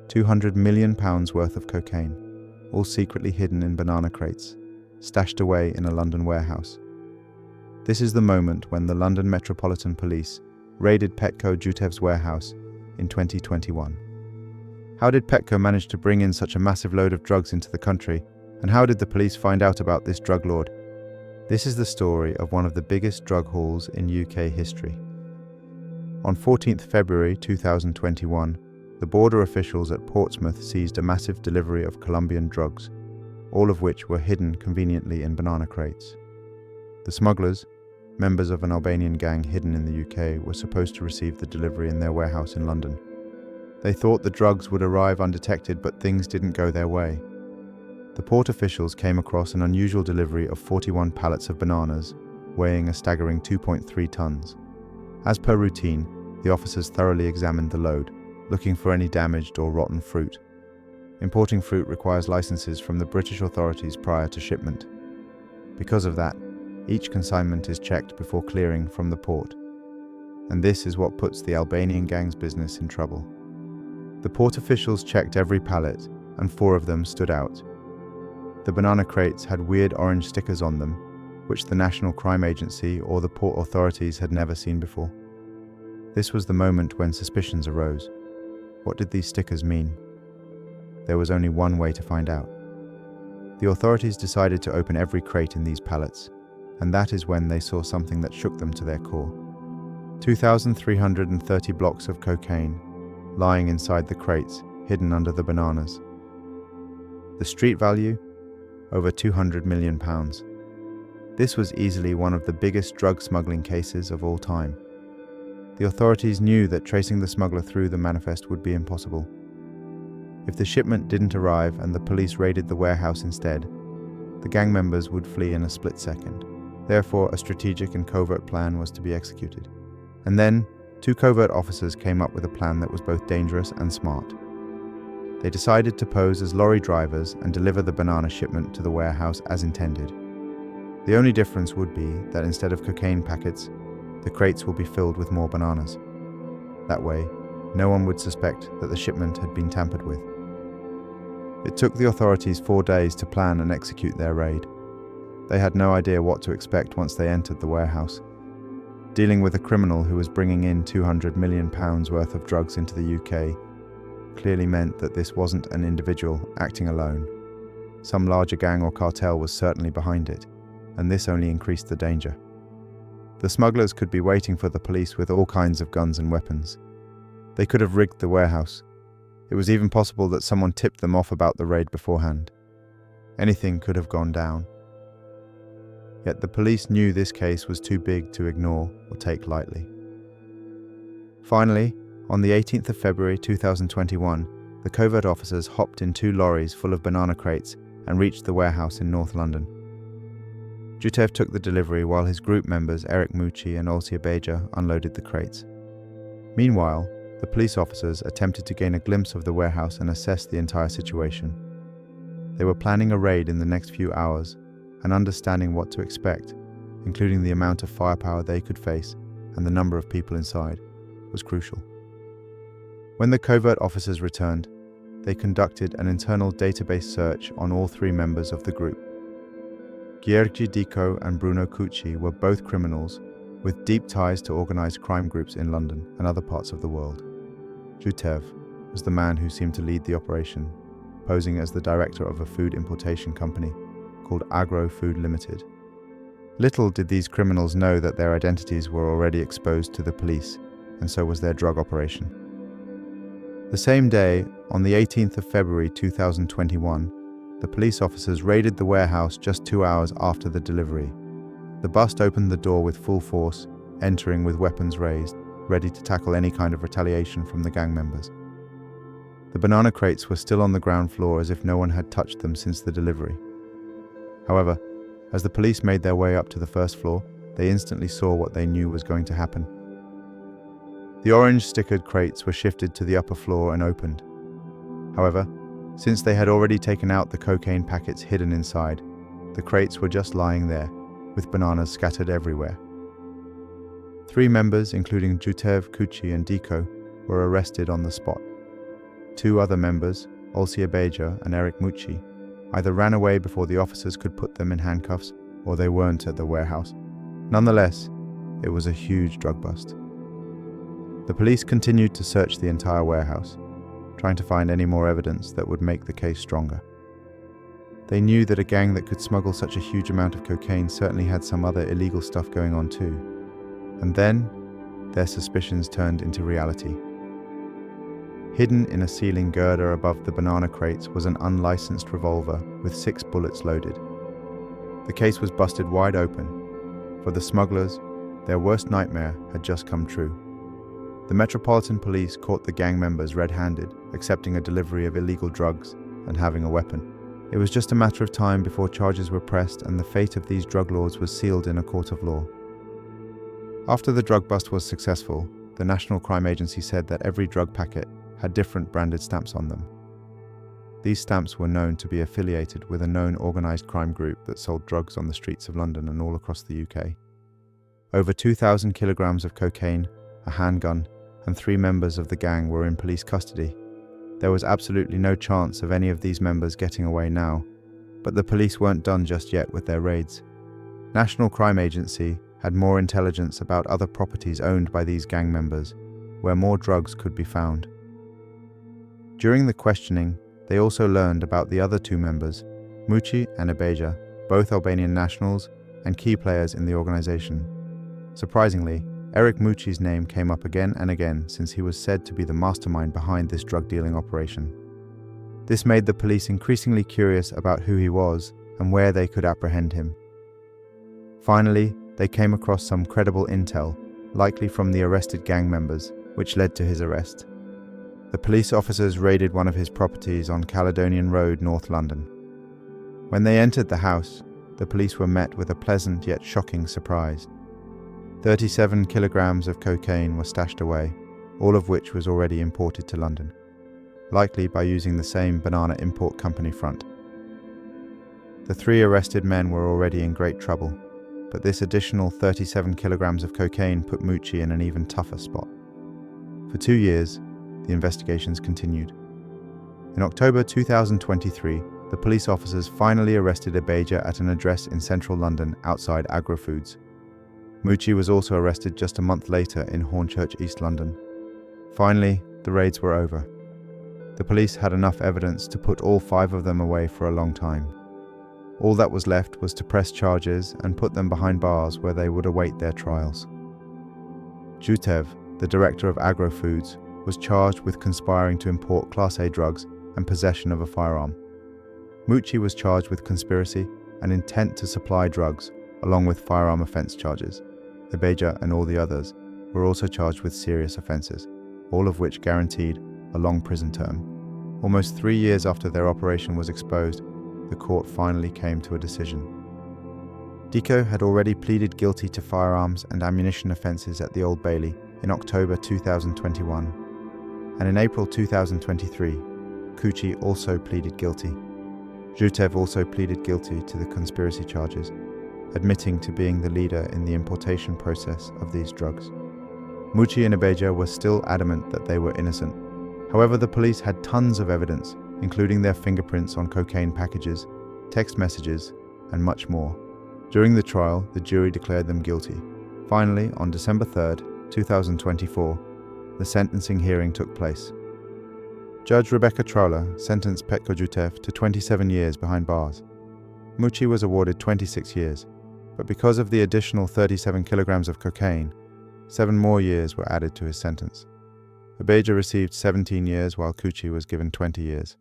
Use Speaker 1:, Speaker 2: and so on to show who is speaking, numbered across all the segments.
Speaker 1: £200 million worth of cocaine, all secretly hidden in banana crates, stashed away in a London warehouse. This is the moment when the London Metropolitan Police raided Petko Jutev's warehouse in 2021. How did Petko manage to bring in such a massive load of drugs into the country, and how did the police find out about this drug lord? This is the story of one of the biggest drug hauls in UK history. On 14th February 2021, the border officials at Portsmouth seized a massive delivery of Colombian drugs, all of which were hidden conveniently in banana crates. The smugglers, members of an Albanian gang hidden in the UK, were supposed to receive the delivery in their warehouse in London. They thought the drugs would arrive undetected, but things didn't go their way. The port officials came across an unusual delivery of 41 pallets of bananas, weighing a staggering 2.3 tons. As per routine, the officers thoroughly examined the load, looking for any damaged or rotten fruit. Importing fruit requires licenses from the British authorities prior to shipment. Because of that, each consignment is checked before clearing from the port. And this is what puts the Albanian gang's business in trouble. The port officials checked every pallet, and 4 of them stood out. The banana crates had weird orange stickers on them, which the National Crime Agency or the port authorities had never seen before. This was the moment when suspicions arose. What did these stickers mean? There was only one way to find out. The authorities decided to open every crate in these pallets, and that is when they saw something that shook them to their core. 2,330 blocks of cocaine lying inside the crates, hidden under the bananas. The street value? Over £200 million. This was easily one of the biggest drug smuggling cases of all time. The authorities knew that tracing the smuggler through the manifest would be impossible. If the shipment didn't arrive and the police raided the warehouse instead, the gang members would flee in a split second. Therefore, a strategic and covert plan was to be executed. And then, 2 covert officers came up with a plan that was both dangerous and smart. They decided to pose as lorry drivers and deliver the banana shipment to the warehouse as intended. The only difference would be that instead of cocaine packets, the crates will be filled with more bananas. That way, no one would suspect that the shipment had been tampered with. It took the authorities 4 days to plan and execute their raid. They had no idea what to expect once they entered the warehouse. Dealing with a criminal who was bringing in £200 million worth of drugs into the UK clearly meant that this wasn't an individual acting alone. Some larger gang or cartel was certainly behind it, and this only increased the danger. The smugglers could be waiting for the police with all kinds of guns and weapons. They could have rigged the warehouse. It was even possible that someone tipped them off about the raid beforehand. Anything could have gone down. Yet the police knew this case was too big to ignore or take lightly. Finally, on the 18th of February 2021, the covert officers hopped in 2 lorries full of banana crates and reached the warehouse in North London. Jutev took the delivery while his group members Eric Mucci and Olsia Beja unloaded the crates. Meanwhile, the police officers attempted to gain a glimpse of the warehouse and assess the entire situation. They were planning a raid in the next few hours, and understanding what to expect, including the amount of firepower they could face and the number of people inside, was crucial. When the covert officers returned, they conducted an internal database search on all 3 members of the group. Gheorghe Dico and Bruno Cucci were both criminals with deep ties to organised crime groups in London and other parts of the world. Jutev was the man who seemed to lead the operation, posing as the director of a food importation company called Agro Food Limited. Little did these criminals know that their identities were already exposed to the police, and so was their drug operation. The same day, on the 18th of February 2021, the police officers raided the warehouse just 2 hours after the delivery. The bust opened the door with full force, entering with weapons raised, ready to tackle any kind of retaliation from the gang members. The banana crates were still on the ground floor as if no one had touched them since the delivery. However, as the police made their way up to the first floor, they instantly saw what they knew was going to happen. The orange stickered crates were shifted to the upper floor and opened. However, since they had already taken out the cocaine packets hidden inside, the crates were just lying there, with bananas scattered everywhere. 3 members, including Jutev, Cucci and Dico, were arrested on the spot. Two other members, Olsi Abeja and Eric Mucci, either ran away before the officers could put them in handcuffs or they weren't at the warehouse. Nonetheless, it was a huge drug bust. The police continued to search the entire warehouse, trying to find any more evidence that would make the case stronger. They knew that a gang that could smuggle such a huge amount of cocaine certainly had some other illegal stuff going on too. And then, their suspicions turned into reality. Hidden in a ceiling girder above the banana crates was an unlicensed revolver with 6 bullets loaded. The case was busted wide open. For the smugglers, their worst nightmare had just come true. The Metropolitan Police caught the gang members red-handed, accepting a delivery of illegal drugs and having a weapon. It was just a matter of time before charges were pressed and the fate of these drug lords was sealed in a court of law. After the drug bust was successful, the National Crime Agency said that every drug packet had different branded stamps on them. These stamps were known to be affiliated with a known organised crime group that sold drugs on the streets of London and all across the UK. Over 2,000 kilograms of cocaine, a handgun, and 3 members of the gang were in police custody. There was absolutely no chance of any of these members getting away now, but the police weren't done just yet with their raids. National Crime Agency had more intelligence about other properties owned by these gang members, where more drugs could be found. During the questioning, they also learned about the other 2 members, Mucci and Abeja, both Albanian nationals and key players in the organization. Surprisingly, Eric Mucci's name came up again and again since he was said to be the mastermind behind this drug dealing operation. This made the police increasingly curious about who he was and where they could apprehend him. Finally, they came across some credible intel, likely from the arrested gang members, which led to his arrest. The police officers raided one of his properties on Caledonian Road, North London. When they entered the house, the police were met with a pleasant yet shocking surprise. 37 kilograms of cocaine were stashed away, all of which was already imported to London, likely by using the same banana import company front. The 3 arrested men were already in great trouble, but this additional 37 kilograms of cocaine put Mucci in an even tougher spot. For 2 years, the investigations continued. In October 2023, the police officers finally arrested Abeja at an address in central London outside Agrofoods. Mucci was also arrested just a month later in Hornchurch, East London. Finally, the raids were over. The police had enough evidence to put all 5 of them away for a long time. All that was left was to press charges and put them behind bars where they would await their trials. Jutev, the director of Agrofoods, was charged with conspiring to import Class A drugs and possession of a firearm. Mucci was charged with conspiracy and intent to supply drugs, along with firearm offence charges. Abeja and all the others were also charged with serious offences, all of which guaranteed a long prison term. Almost 3 years after their operation was exposed, the court finally came to a decision. Diko had already pleaded guilty to firearms and ammunition offences at the Old Bailey in October 2021, and in April 2023, Kuchi also pleaded guilty. Jutev also pleaded guilty to the conspiracy charges, admitting to being the leader in the importation process of these drugs. Mucci and Abeja were still adamant that they were innocent. However, the police had tons of evidence, including their fingerprints on cocaine packages, text messages, and much more. During the trial, the jury declared them guilty. Finally, on December 3, 2024, the sentencing hearing took place. Judge Rebecca Trowler sentenced Petko Jutev to 27 years behind bars. Mucci was awarded 26 years, but because of the additional 37 kilograms of cocaine, 7 more years were added to his sentence. Abeja received 17 years while Kuchi was given 20 years.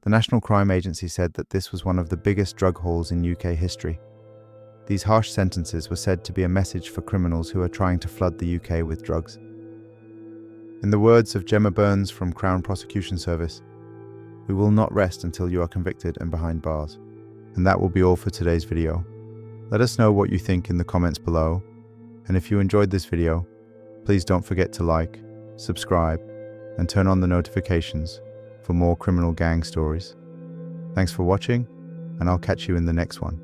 Speaker 1: The National Crime Agency said that this was one of the biggest drug hauls in UK history. These harsh sentences were said to be a message for criminals who are trying to flood the UK with drugs. In the words of Gemma Burns from Crown Prosecution Service, "We will not rest until you are convicted and behind bars." And that will be all for today's video. Let us know what you think in the comments below, and if you enjoyed this video, please don't forget to like, subscribe, and turn on the notifications for more criminal gang stories. Thanks for watching, and I'll catch you in the next one.